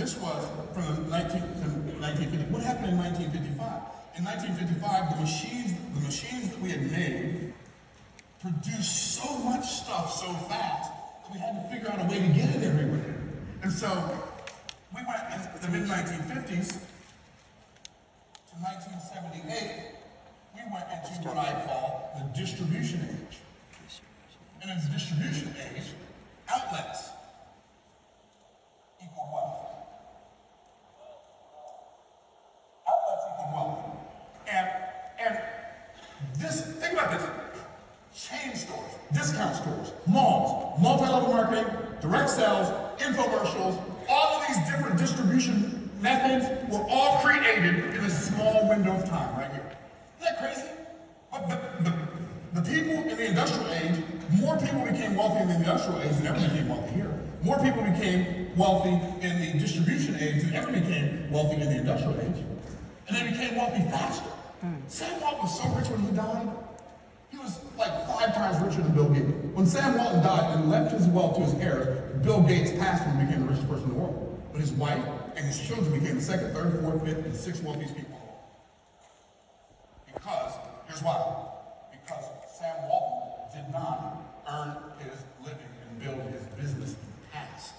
this was from the 1950. What happened in 1955? In 1955, the machines that we had made produced so much stuff so fast that we had to figure out a way to get it everywhere. And so we went in the mid-1950s to 1978, we went into what I call the distribution age. And in the distribution age, outlets equal wealth. Outlets equal wealth. And this, think about this. Chain stores, discount stores, malls, multi-level marketing, direct sales, infomercials, all of these different distribution methods were all created in a small window of time right here. Isn't that crazy? But the people in the industrial age, more people became wealthy in the industrial age than ever became wealthy here. More people became wealthy in the distribution age than ever became wealthy in the industrial age. And they became wealthy faster. Sam Walton was so rich when he died. He was like 5 times richer than Bill Gates. When Sam Walton died and left his wealth to his heirs, Bill Gates passed him and became the richest person in the world. But his wife and his children became the 2nd, 3rd, 4th, 5th, and 6th wealthiest people in the world. Because, here's why. Because Sam Walton did not earn his living and build his business in the past.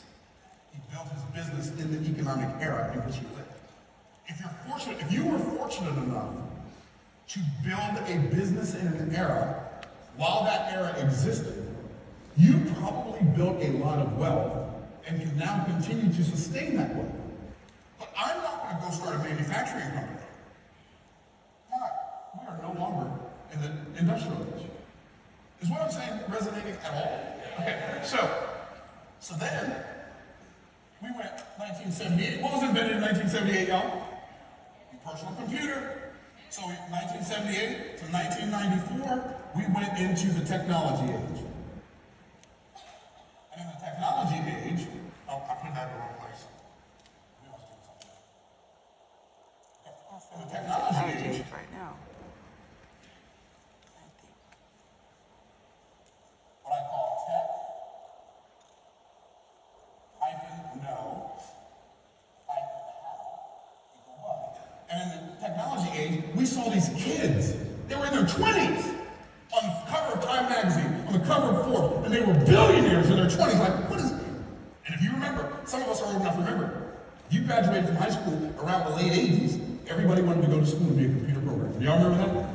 He built his business in the economic era in which he lived. If you were fortunate enough to build a business in an era while that era existed, you probably built a lot of wealth and can now continue to sustain that wealth. But I'm not going to go start a manufacturing company. Why? We are no longer in the industrial age. Is what I'm saying resonating at all? Okay, so then we went 1978. What was invented in 1978, y'all? The personal computer. So in 1978 to 1994, we went into the technology age. And in the technology age, oh, I put that in the wrong place. We must do something. In the technology age, right now. what I call tech, hyphen no, hyphen how, equal what? And in the technology age, we saw these kids. They were in their 20s on the cover of Time magazine, on the cover of Forbes, and they were billionaires in their 20s. Like, what is it? And if you remember, some of us are old enough to remember, if you graduated from high school around the late 80s, everybody wanted to go to school and be a computer programmer. Do y'all remember that?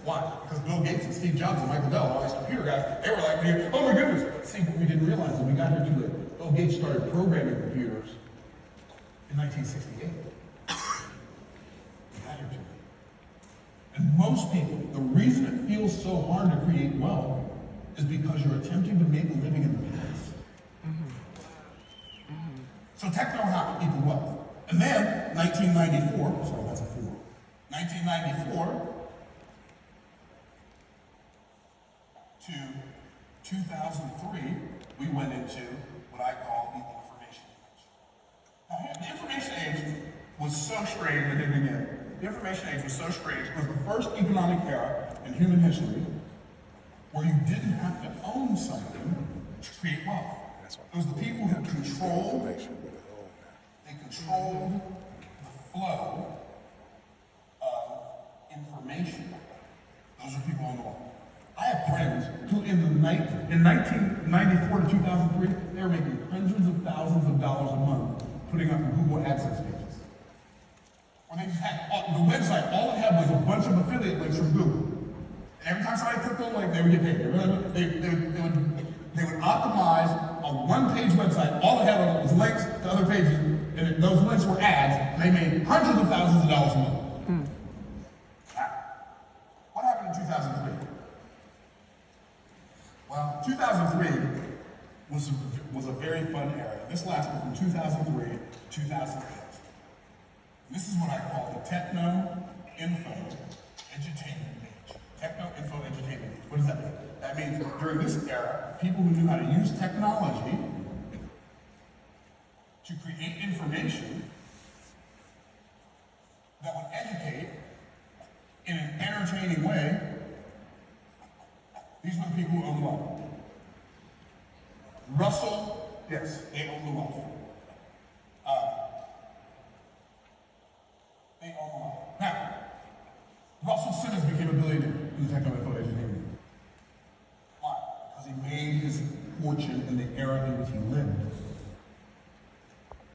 Why? Because Bill Gates and Steve Jobs and Michael Dell and all these computer guys, they were like, oh my goodness. But see, what we didn't realize is we got here too late. Bill Gates started programming computers in 1968. And most people, the reason it feels so hard to create wealth is because you're attempting to make a living in the past. So techno-how equal wealth. And then 1994, sorry, that's a 4. 1994 to 2003, we went into what I call the information age. Now, the information age was so strange when it began. The information age was so strange. It was the first economic era in human history where you didn't have to own something to create wealth. It was the people who controlled, they controlled the flow of information. Those are people on the wall. I have friends who in 1994 to 2003, they were making hundreds of thousands of dollars a month putting up Google AdSense pages. Or they just had, the website, all it had was a bunch of affiliate links from Google. And every time somebody clicked on a link, they would get paid. They would optimize a one-page website. All it had was links to other pages, and those links were ads, and they made hundreds of thousands of dollars a month. What happened in 2003? Well, 2003 was a very fun era. This lasted from 2003 to 2008. This is what I call the techno-info edutainment age. Techno-info edutainment age. What does that mean? That means during this era, people who knew how to use technology to create information that would educate in an entertaining way, these were the people who owned the wealth. Russell, yes, they owned the wealth. Simmons became a billionaire in the techno-info engineering. Why? Because he made his fortune in the era in which he lived.